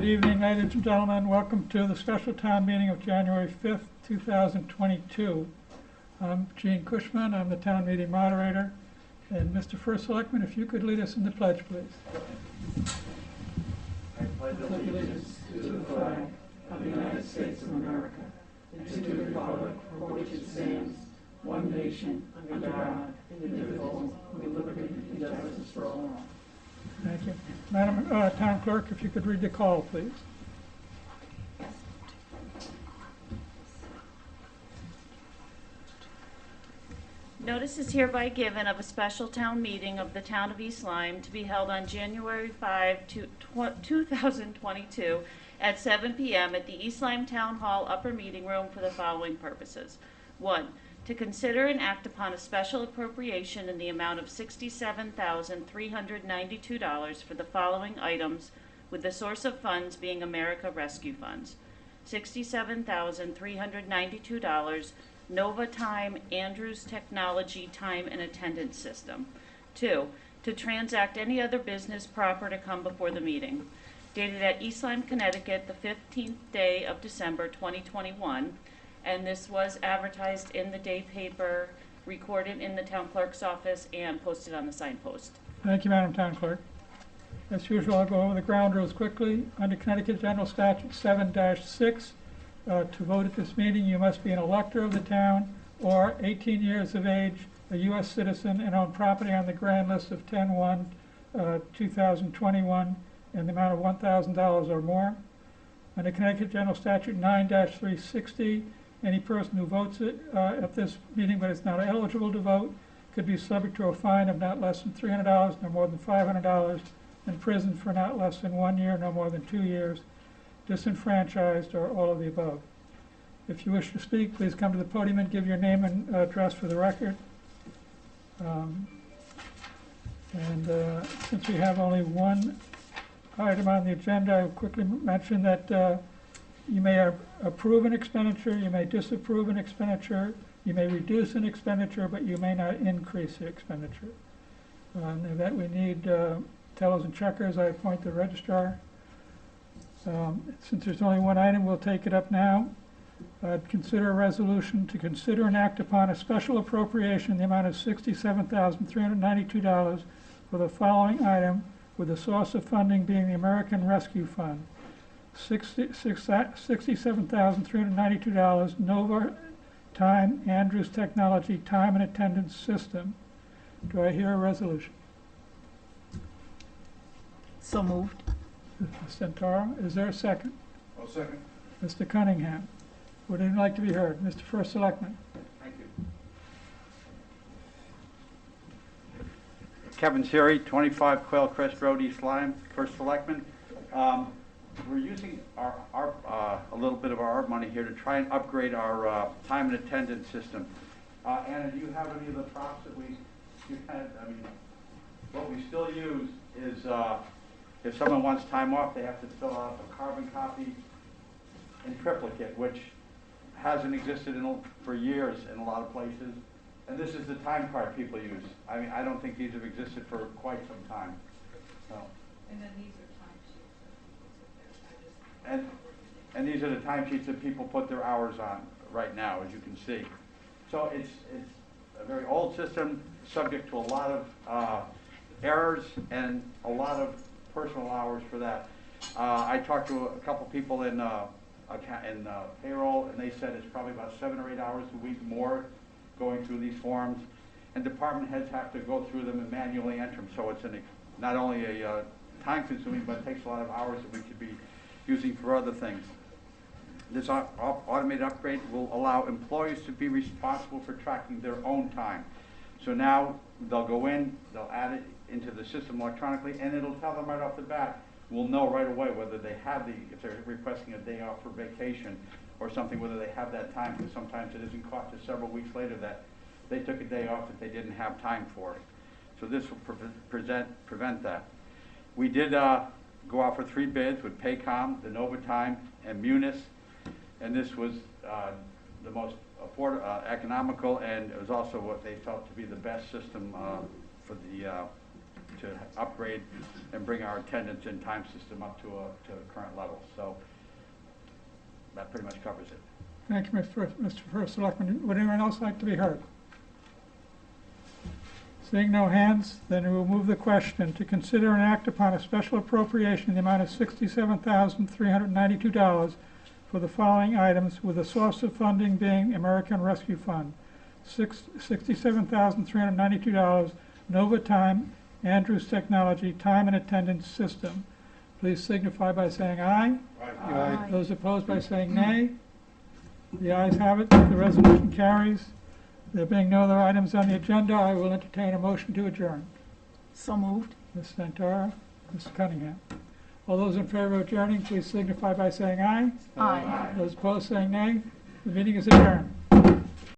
Good evening, ladies and gentlemen. Welcome to the special town meeting of January 5th, 2022. I'm Gene Cushman. I'm the town meeting moderator. And Mr. First Selectman, if you could lead us in the pledge, please. I pledge allegiance to the flag of the United States of America and to the republic for which it stands, one nation, under God, indivisible, with liberty and justice for all. Thank you. Madam Town Clerk, if you could read the call, please. Notice is hereby given of a special town meeting of the town of East Lyme to be held on January 5, 2022 at 7 p.m. at the East Lyme Town Hall Upper Meeting Room for the following purposes. 1. To consider and act upon a special appropriation in the amount of $67,392 for the following items, with the source of funds being America Rescue Funds. $67,392 Nova Time Andrews Technology Time and Attendance System. 2. To transact any other business proper to come before the meeting. Dated at East Lyme, Connecticut, the 15th day of December 2021. And this was advertised in the day paper, recorded in the town clerk's office, and posted on the signpost. Thank you, Madam Town Clerk. As usual, I'll go over the ground rules quickly. Under Connecticut General Statute 7-6, to vote at this meeting, you must be an elector of the town or 18 years of age, a U.S. citizen, and own property on the grand list of 10/1/2021 in the amount of $1,000 or more. Under Connecticut General Statute 9-360, any person who votes at this meeting but is not eligible to vote could be subject to a fine of not less than $300, no more than $500, and prison for not less than 1 year, no more than 2 years, disenfranchised, or all of the above. If you wish to speak, please come to the podium and give your name and address for the record. Since we have only one item on the agenda, I will quickly mention that you may approve an expenditure, you may disapprove an expenditure, you may reduce an expenditure, but you may not increase the expenditure. In the event we need tellers and checkers, I appoint the registrar. Since there's only one item, we'll take it up now. Consider a resolution to consider and act upon a special appropriation in the amount of $67,392 for the following item, with the source of funding being the American Rescue Fund. $67,392 Nova Time Andrews Technology Time and Attendance System. Do I hear a resolution? So moved. Mr. Santoro, is there a second? I'll second. Mr. Cunningham, would anyone like to be heard? Mr. First Selectman. Thank you. Kevin Siri, 25 Quail Crest Road, East Lyme, First Selectman. We're using a little bit of our money here to try and upgrade our time and attendance system. Anna, do you have any of the props that you've had? I mean, what we still use is if someone wants time off, they have to fill out a carbon copy in triplicate, which hasn't existed for years in a lot of places. And this is the time card people use. I mean, I don't think these have existed for quite some time. So. And then these are time sheets And these are the timesheets that people put their hours on right now, as you can see. So it's a very old system, subject to a lot of errors and a lot of personal hours for that. I talked to a couple people in payroll, and they said it's probably about 7 or 8 hours a week more going through these forms. And department heads have to go through them and manually enter them. So it's not only a time-consuming, but it takes a lot of hours that we could be using for other things. This automated upgrade will allow employees to be responsible for tracking their own time. So now they'll go in, they'll add it into the system electronically, and it'll tell them right off the bat. We'll know right away whether they have if they're requesting a day off for vacation or something, whether they have that time, because sometimes it isn't caught to several weeks later that they took a day off that they didn't have time for. So this will prevent that. We did go out for 3 bids with Paycom, the Nova Time, and Munis, and this was the most economical, and it was also what they felt to be the best system for the to upgrade and bring our attendance and time system up to current levels. So that pretty much covers it. Thank you, Mr. First Selectman. Would anyone else like to be heard? Seeing no hands, then we will move the question to consider and act upon a special appropriation in the amount of $67,392 for the following items, with the source of funding being American Rescue Fund. $67,392, Nova Time, Andrews Technology, Time and Attendance System. Please signify by saying aye. Aye. Those opposed by saying nay. The ayes have it. The resolution carries. There being no other items on the agenda, I will entertain a motion to adjourn. So moved. Ms. Santara, Mr. Cunningham. All those in favor of adjourning, please signify by saying aye. Aye. Those opposed saying nay. The meeting is adjourned.